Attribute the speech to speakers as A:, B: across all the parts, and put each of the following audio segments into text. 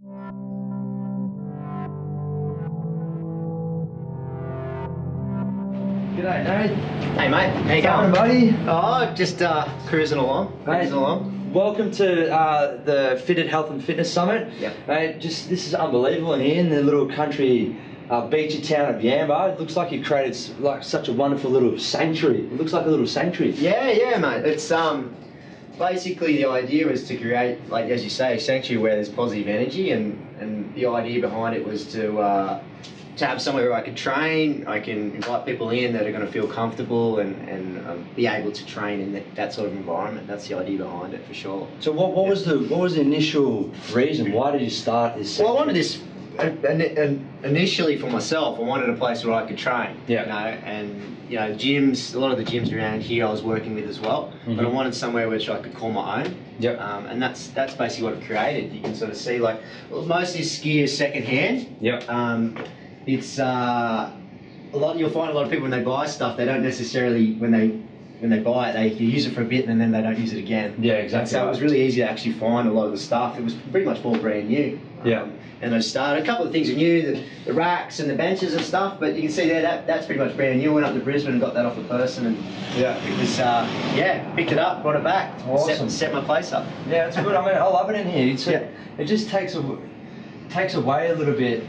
A: G'day, Nath.
B: Hey mate, how you going,
A: buddy?
B: Oh, just cruising along.
A: Welcome to the Fitted Health and Fitness Summit.
B: Yep.
A: Mate, this is unbelievable in here in the little country beachy town of Yamba. It looks like you created like such a wonderful little sanctuary. It looks like a little sanctuary.
B: Yeah, mate. It's basically the idea was to create, like as you say, a sanctuary where there's positive energy, and the idea behind it was to have somewhere where I could train. I can invite people in that are going to feel comfortable and be able to train in that sort of environment. That's the idea behind it, for sure.
A: So what was the initial reason? Why did you start this sanctuary?
B: Well, I wanted this initially for myself. I wanted a place where I could train.
A: Yeah.
B: You know, and gyms. A lot of the gyms around here I was working with as well. Mm-hmm. But I wanted somewhere which I could call my own.
A: Yep.
B: And that's basically what I've created. You can sort of see, like, most of this gear is second hand.
A: Yep.
B: It's you'll find a lot of people when they buy stuff, they don't necessarily, when they buy it, they use it for a bit and then they don't use it again.
A: Yeah, exactly.
B: And so it was really easy to actually find a lot of the stuff. It was pretty much all brand new.
A: Yeah.
B: And I started, a couple of things are new, the racks and the benches and stuff, but you can see there that's pretty much brand new. I went up to Brisbane and got that off a person, and it was picked it up, brought it back,
A: awesome.
B: set my place up.
A: Yeah, it's good. I mean, I love it in here. It just takes away a little bit.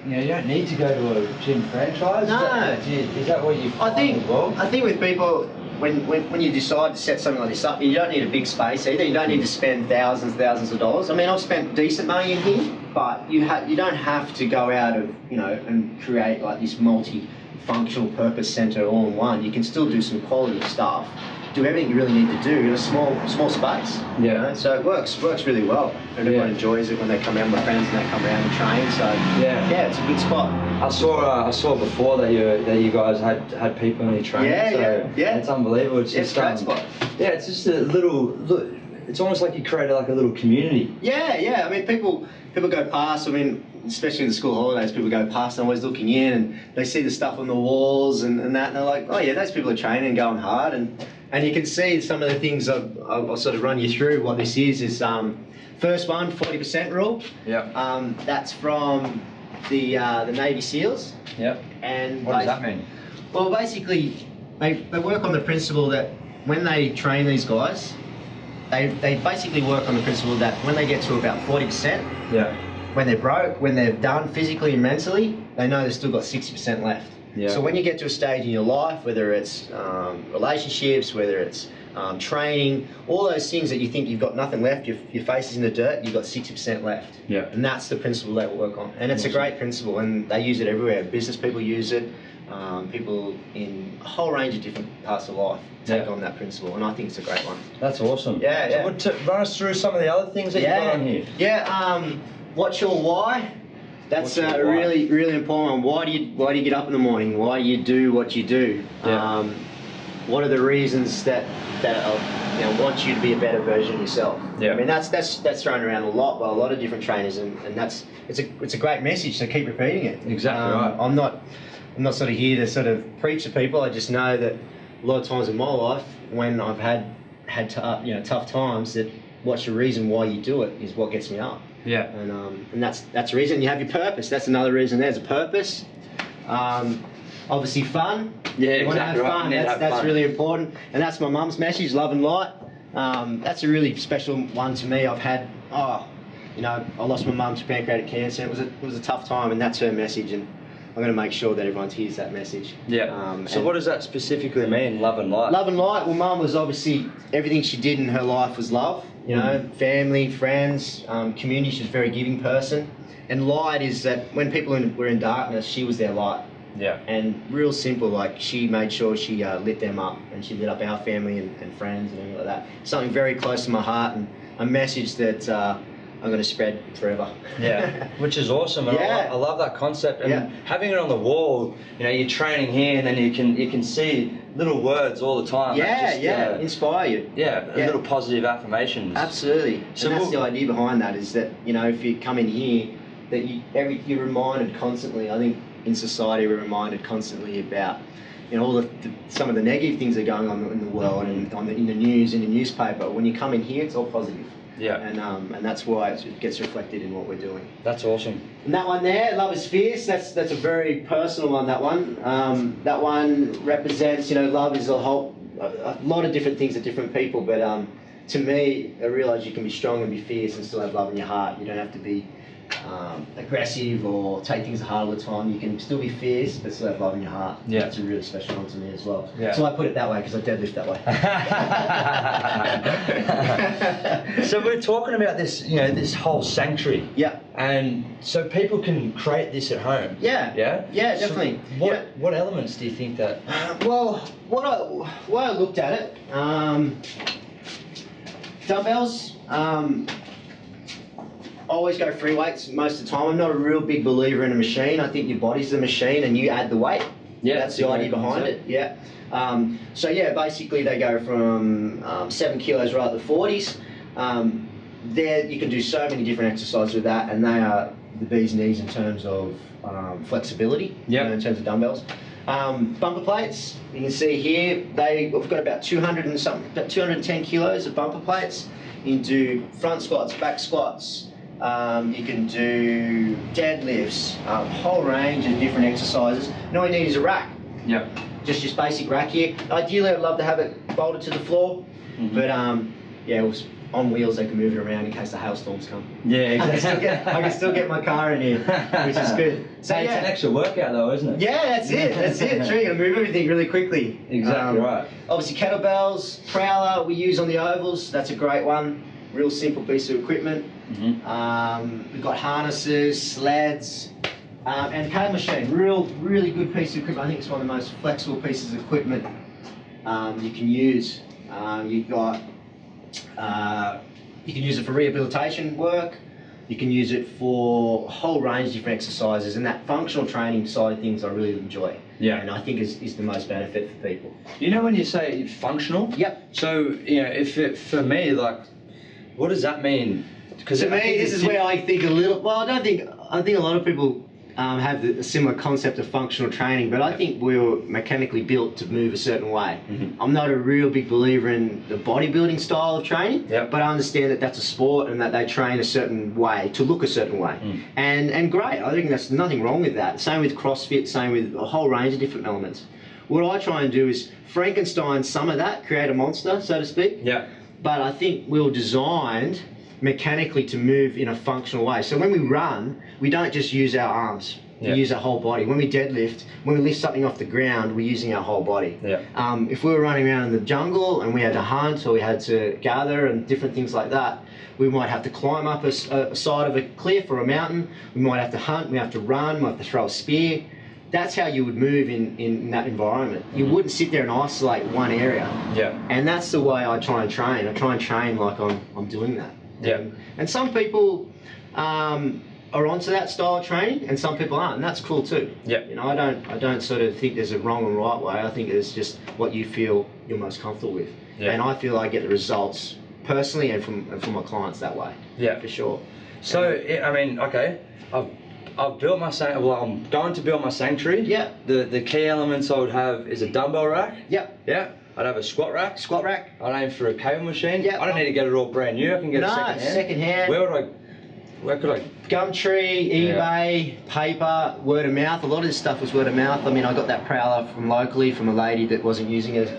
A: You don't need to go to a gym franchise.
B: No.
A: Is that what you find?
B: I think with people, when you decide to set something like this up, you don't need a big space either. You don't need to spend thousands of dollars. I mean, I've spent decent money in here, but you don't have to go out of and create like this multi-functional purpose center all in one. You can still do some quality stuff. Do everything you really need to do in a small space.
A: Yeah.
B: So it works really well. And everyone enjoys it when they come around. My friends and they come around and train. So yeah, it's a good spot.
A: I saw before that you guys had people in your training. Yeah. It's unbelievable. It's just
B: a great spot.
A: Yeah, it's just a little. It's almost like you created like a little community.
B: Yeah. I mean, people go past. I mean, especially in the school holidays, people go past and always looking in, and they see the stuff on the walls and that, and they're like, oh yeah, those people are training and going hard, and you can see some of the things I'll sort of run you through. What this is first one, 40% rule.
A: Yeah.
B: That's from the Navy SEALs.
A: Yep.
B: And
A: what does that mean?
B: Well, basically, they work on the principle that when they train these guys, they basically work on the principle that when they get to about 40%, when they're broke, when they're done physically and mentally, they know they've still got 60% left.
A: Yeah.
B: So when you get to a stage in your life, whether it's relationships, whether it's training, all those things that you think you've got nothing left, your face is in the dirt, you've got 60% left.
A: Yeah.
B: And that's the principle they will work on. And it's a great principle, and they use it everywhere. Business people use it. People in a whole range of different parts of life take on that principle, and I think it's a great one.
A: That's awesome.
B: Yeah.
A: So run us through some of the other things that you've got on here.
B: Yeah. What's your why? That's a really important one. Why do you get up in the morning? Why do you do what you do?
A: Yeah.
B: What are the reasons that want you to be a better version of yourself?
A: Yeah.
B: I mean, that's thrown around a lot by a lot of different trainers, and it's a great message. So keep repeating it.
A: Exactly right.
B: I'm not sort of here to sort of preach to people. I just know that a lot of times in my life, when I've had tough times, that what's the reason why you do it is what gets me up.
A: Yeah.
B: And that's the reason. You have your purpose. That's another reason. There's a purpose. Obviously fun.
A: Yeah,
B: you want to have fun. That's really important. And that's my mum's message, love and light. That's a really special one to me. I lost my mum to pancreatic cancer. It was a tough time, and that's her message, and I'm going to make sure that everyone hears that message.
A: Yeah. So what does that specifically mean, love and light?
B: Love and light. Well, Mum was obviously, everything she did in her life was love. Family, friends, community. She's a very giving person. And light is that when people were in darkness, she was their light.
A: Yeah. And
B: real simple, like she made sure she lit them up, and she lit up our family and friends and everything like that. Something very close to my heart, and a message that I'm going to spread forever.
A: Yeah, which is awesome. And I love that concept. And having it on the wall, you're training here, and then you can see little words all the time.
B: Inspire you.
A: Little positive affirmations.
B: Absolutely. So that's the idea behind that, is that if you come in here, that you're reminded constantly. I think in society we're reminded constantly about all some of the negative things that are going on in the world and in the news, in the newspaper. When you come in here, it's all positive.
A: Yeah.
B: And that's why it gets reflected in what we're doing.
A: That's awesome.
B: And that one there, Love is Fierce, that's a very personal one, that one. That one represents, you know, love is a lot of different things to different people, but to me, I realise you can be strong and be fierce and still have love in your heart. You don't have to be aggressive or take things hard all the time. You can still be fierce but still have love in your heart.
A: Yeah.
B: That's a really special one to me as well.
A: Yeah.
B: So I put it that way because I deadlift that way.
A: So we're talking about this, you know, this whole sanctuary.
B: Yeah.
A: And so people can create this at home.
B: Yeah.
A: Yeah?
B: Yeah, definitely.
A: So what elements do you think that...
B: Well, what I looked at it, dumbbells, I always go free weights most of the time. I'm not a real big believer in a machine. I think your body's the machine and you add the weight.
A: Yeah,
B: that's the idea behind it. Yeah. So yeah, basically they go from 7 kilos right at the 40s. There you can do so many different exercises with that, and they are the bee's knees in terms of flexibility.
A: Yeah.
B: You know, in terms of dumbbells. Bumper plates, you can see here, we've got about 200 and something, about 210 kilos of bumper plates. You can do front squats, back squats. You can do deadlifts, a whole range of different exercises. And all you need is a rack.
A: Yeah.
B: Just your basic rack here. Ideally, I'd love to have it bolted to the floor, but yeah, it was on wheels. They can move it around in case the hailstorms come.
A: Yeah, exactly.
B: I can still get my car in here, which is good.
A: So yeah, it's an extra workout though, isn't it?
B: Yeah, that's it. That's it. True, you can move everything really quickly.
A: Exactly right.
B: Obviously, kettlebells, prowler we use on the ovals. That's a great one. Real simple piece of equipment. We've got harnesses, sleds, and cable machine. Really good piece of equipment. I think it's one of the most flexible pieces of equipment you can use. You've got, you can use it for rehabilitation work. You can use it for a whole range of different exercises, and that functional training side of things I really enjoy. Yeah. And I think is the most benefit for people.
A: You know when you say functional?
B: Yep.
A: So, you know, for me, like, what does that mean?
B: Because to me, this is where I think a little. Well, I think a lot of people have a similar concept of functional training, but I think we were mechanically built to move a certain way. I'm not a real big believer in the bodybuilding style of training, but I understand that that's a sport and that they train a certain way to look a certain way, and great. I think there's nothing wrong with that. Same with CrossFit, same with a whole range of different elements. What I try and do is Frankenstein some of that, create a monster, so to speak. Yeah. But I think we were designed mechanically to move in a functional way. So when we run, we don't just use our arms. We use our whole body. When we deadlift, when we lift something off the ground, we're using our whole body. If we were running around in the jungle and we had to hunt or we had to gather and different things like that, we might have to climb up a side of a cliff or a mountain. We might have to hunt, we have to run, we have to throw a spear. That's how you would move in that environment. You wouldn't sit there and isolate one area. And that's the way I try and train. I try and train like I'm doing that. And some people are onto that style of training, and some people aren't, and that's cool too. You know, I don't sort of think there's a wrong and right way. I think it's just what you feel you're most comfortable with. And I feel I get the results personally and from my clients that way. For sure.
A: So I mean, okay, I've built my sanctuary. Well, I'm going to build my sanctuary. The key elements I would have is a dumbbell rack. I'd have a squat rack. I'd aim for a cable machine. I don't need to get it all brand new. I can get it second-hand. Where could I?
B: Gumtree, eBay, paper, word of mouth. A lot of this stuff was word of mouth. I mean, I got that prowler from locally from a lady that wasn't using it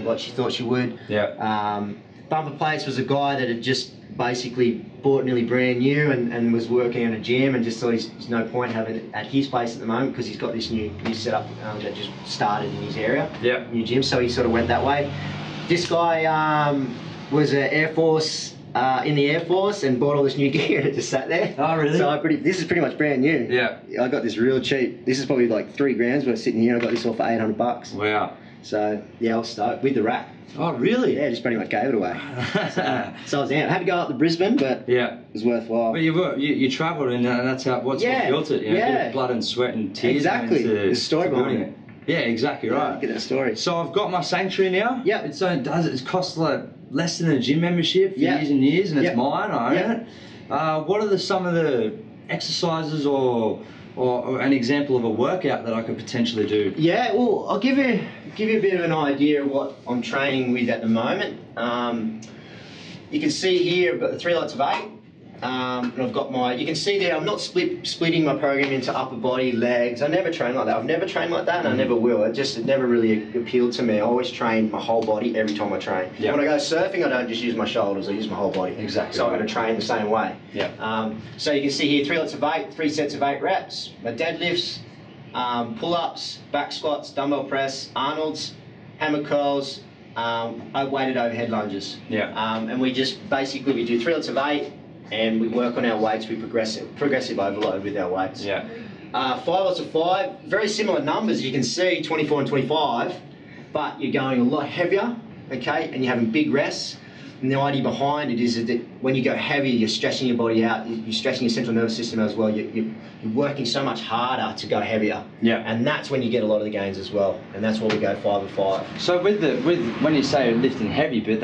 B: like she thought she would. Bumper plates was a guy that had just basically bought nearly brand new and was working in a gym and just thought there's no point having it at his place at the moment because he's got this new setup that just started in his area, new gym, so he sort of went that way. This guy was an Air Force, in the Air Force, and bought all this new gear and it just sat there.
A: Oh really?
B: So this is pretty much brand new. I got this real cheap. This is probably like $3 worth sitting here. I got this all for $800.
A: Wow.
B: So yeah, I was stoked with the rack.
A: Oh really?
B: Yeah, just pretty much gave it away. So I was out. I had to go up to Brisbane, but it was worthwhile.
A: But you travelled and that's what built it. You know, a bit of blood and sweat and tears.
B: Exactly. There's a story behind it.
A: Yeah, exactly right.
B: Get that story.
A: So I've got my sanctuary now. It costs like less than a gym membership for years and years, and it's mine. I own it. What are some of the exercises or an example of a workout that I could potentially do? Yeah,
B: well, I'll give you a bit of an idea of what I'm training with at the moment. you can see here I've got the 3 lots of 8. And I've got my, you can see there, I'm not splitting my program into upper body, legs. I never train like that. I've never trained like that, and I never will. It never really appealed to me. I always train my whole body every time I train. Yep. When I go surfing, I don't just use my shoulders, I use my whole body.
A: Exactly.
B: So I'm going to train the same way.
A: Yeah.
B: So you can see here 3 lots of 8, 3 sets of 8 reps. My deadlifts, pull-ups, back squats, dumbbell press, Arnold's, hammer curls, weighted overhead lunges.
A: Yeah.
B: And we just basically we do 3 lots of 8. And we work on our weights, we progressive overload with our weights.
A: Yeah.
B: 5 lots of 5, very similar numbers, you can see 24 and 25, but you're going a lot heavier, okay, and you're having big rests. And the idea behind it is that when you go heavy, you're stretching your body out, you're stretching your central nervous system as well, you're working so much harder to go heavier.
A: Yeah.
B: And that's when you get a lot of the gains as well. And that's why we go 5 and 5.
A: So when you say lifting heavy, but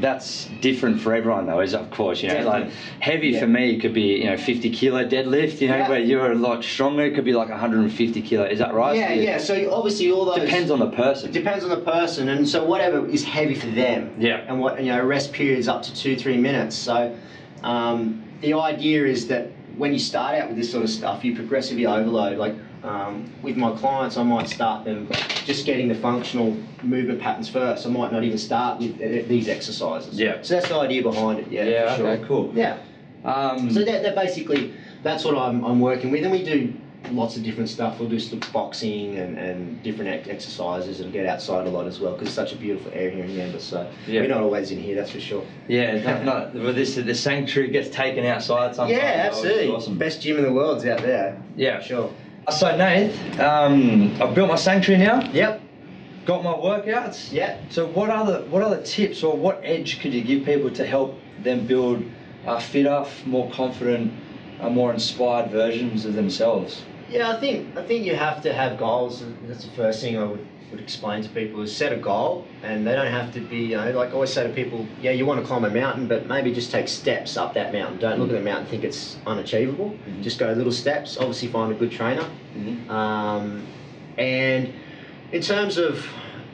A: that's different for everyone though, is of course, you know,
B: Definitely.
A: like heavy for me could be, you know, 50 kilo deadlift, you know, where you're a lot stronger, it could be like 150 kilo, is that right?
B: Yeah. So obviously all those
A: depends on the person.
B: Depends on the person, and so whatever is heavy for them.
A: Yeah.
B: And what, you know, rest periods up to 2-3 minutes. So the idea is that when you start out with this sort of stuff, you progressively overload. Like with my clients, I might start them just getting the functional movement patterns first. I might not even start with these exercises.
A: Yeah.
B: So that's the idea behind it.
A: Yeah.
B: For sure.
A: Okay. Cool.
B: Yeah. So that basically that's what I'm working with, and we do lots of different stuff. We'll do some boxing and different exercises and get outside a lot as well, because it's such a beautiful area here in Yamba. So we're not always in here, that's for sure.
A: Yeah, well, the sanctuary gets taken outside sometimes.
B: Yeah, absolutely.
A: Awesome.
B: Best gym in the world's out there.
A: Yeah,
B: sure.
A: So Nath, I've built my sanctuary now.
B: Yep.
A: Got my workouts.
B: Yeah.
A: So what other tips or what edge could you give people to help them build fitter, more confident, more inspired versions of themselves?
B: Yeah, I think you have to have goals. That's the first thing I would explain to people, is set a goal, and they don't have to be, you know, like I always say to people, yeah, you want to climb a mountain, but maybe just take steps up that mountain. Don't look at the mountain and think it's unachievable. Mm-hmm. Just go little steps. Obviously find a good trainer. Mm-hmm. And in terms of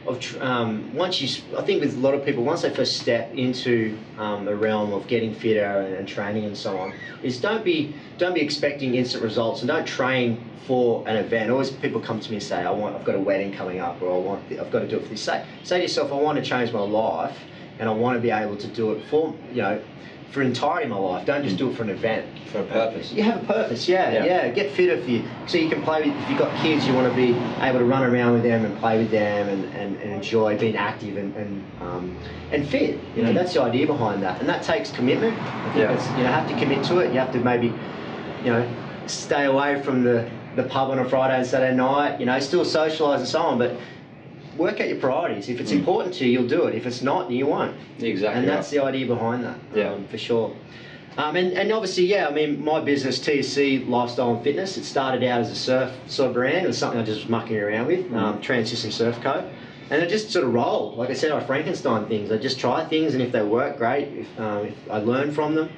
B: I think with a lot of people, once they first step into the realm of getting fitter and training and so on, is don't be expecting instant results, and don't train for an event. Always people come to me and say, I've got a wedding coming up, or I've got to do it for this. Say to yourself, I want to change my life, and I want to be able to do it for, you know, for entirety of my life. Don't just do it for an event.
A: For a purpose.
B: You have a purpose, yeah. Get fitter so you can play with, if you've got kids, you want to be able to run around with them and play with them and enjoy being active and fit. You know, that's the idea behind that. And that takes commitment. I think that's, you know, have to commit to it. You have to maybe, you know, stay away from the pub on a Friday and Saturday night, you know, still socialise and so on, but work out your priorities. If it's important to you, you'll do it. If it's not, you won't.
A: Exactly.
B: And that's the idea behind that, for sure. And obviously, yeah, I mean, my business, TSC Lifestyle and Fitness, it started out as a surf sort of brand. It was something I just was mucking around with, Trans-System Surf Co. And it just sort of rolled. Like I said, I Frankenstein things. I just try things, and if they work, great. If I learn from them.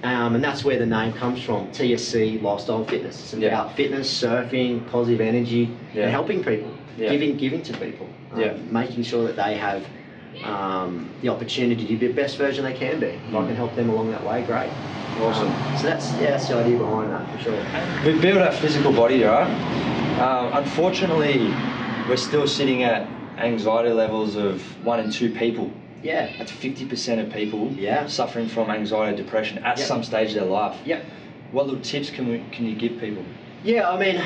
B: And that's where the name comes from, TSC Lifestyle and Fitness. It's about fitness, surfing, positive energy, and helping people, giving to people, making sure that they have the opportunity to be the best version they can be. If I can help them along that way, great.
A: Awesome.
B: So that's the idea behind that, for sure.
A: We build our physical body, right? Unfortunately, we're still sitting at anxiety levels of 1 in 2 people.
B: Yeah.
A: That's 50% of people suffering from anxiety or depression at some stage of their life.
B: Yep.
A: What little tips can you give people?
B: Yeah, I mean,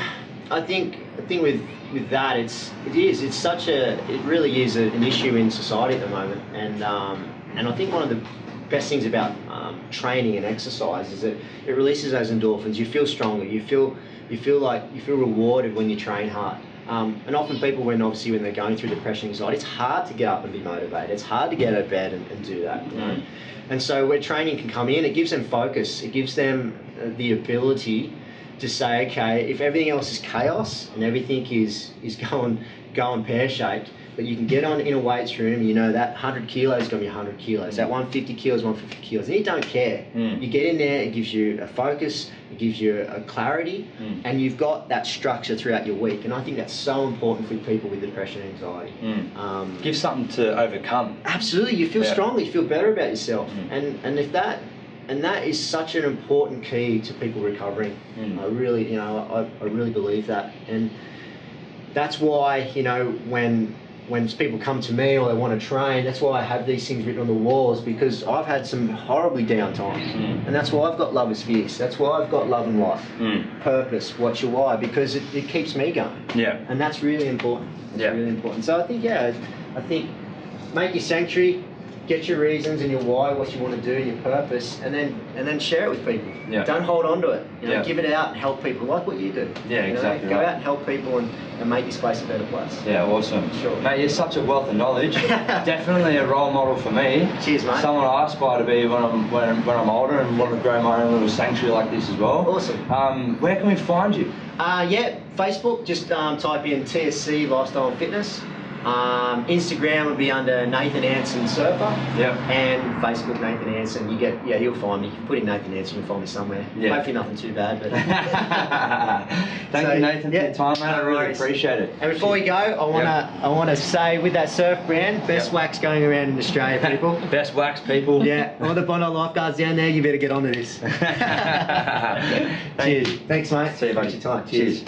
B: I think with that, it really is an issue in society at the moment, and I think one of the best things about training and exercise is that it releases those endorphins. You feel stronger. You feel rewarded when you train hard. And often people, when they're going through depression, anxiety, it's hard to get up and be motivated. It's hard to get out of bed and do that. You know? And so where training can come in, it gives them focus. It gives them the ability to say, okay, if everything else is chaos and everything is going pear-shaped, but you can get on in a weights room, you know that 100 kilos is going to be 100 kilos, that 150 kilos, 150 kilos, and you don't care. You get in there, it gives you a focus, it gives you a clarity, and you've got that structure throughout your week, and I think that's so important for people with depression and anxiety.
A: Give something to overcome.
B: Absolutely, you feel stronger, you feel better about yourself, and if that, and that is such an important key to people recovering. I really, you know, I really believe that, and that's why, you know, when people come to me or they want to train, that's why I have these things written on the walls, because I've had some horribly down times, and that's why I've got Love is Fierce. That's why I've got Love and Life, Purpose, What's Your Why, because it keeps me going. And that's really important. It's really important. So I think, I think make your sanctuary, get your reasons and your why, what you want to do, your purpose, and then share it with people. Don't hold on to it. You know, give it out and help people, like what you do.
A: Exactly.
B: Go out and help people and make your space a better place.
A: Awesome.
B: Sure.
A: Mate, you're such a wealth of knowledge. Definitely a role model for me.
B: Cheers, mate.
A: Someone I aspire to be when I'm older and want to grow my own little sanctuary like this as well.
B: Awesome.
A: Where can we find you?
B: Facebook. Just type in TSC Lifestyle and Fitness. Instagram would be under Nathan Anson Surfer. And Facebook Nathan Anson. You'll find me. Put in Nathan Anson, you'll find me somewhere. Hopefully nothing too bad. But
A: Thank you, Nathan, for your time, mate. I really appreciate it.
B: And before we go, I want to say, with that surf brand, best wax going around in Australia, people.
A: Best wax, people.
B: All the Bondi lifeguards down there, you better get onto this. Cheers. Thanks, mate.
A: See you, buddy.
B: Thanks for your time. Cheers.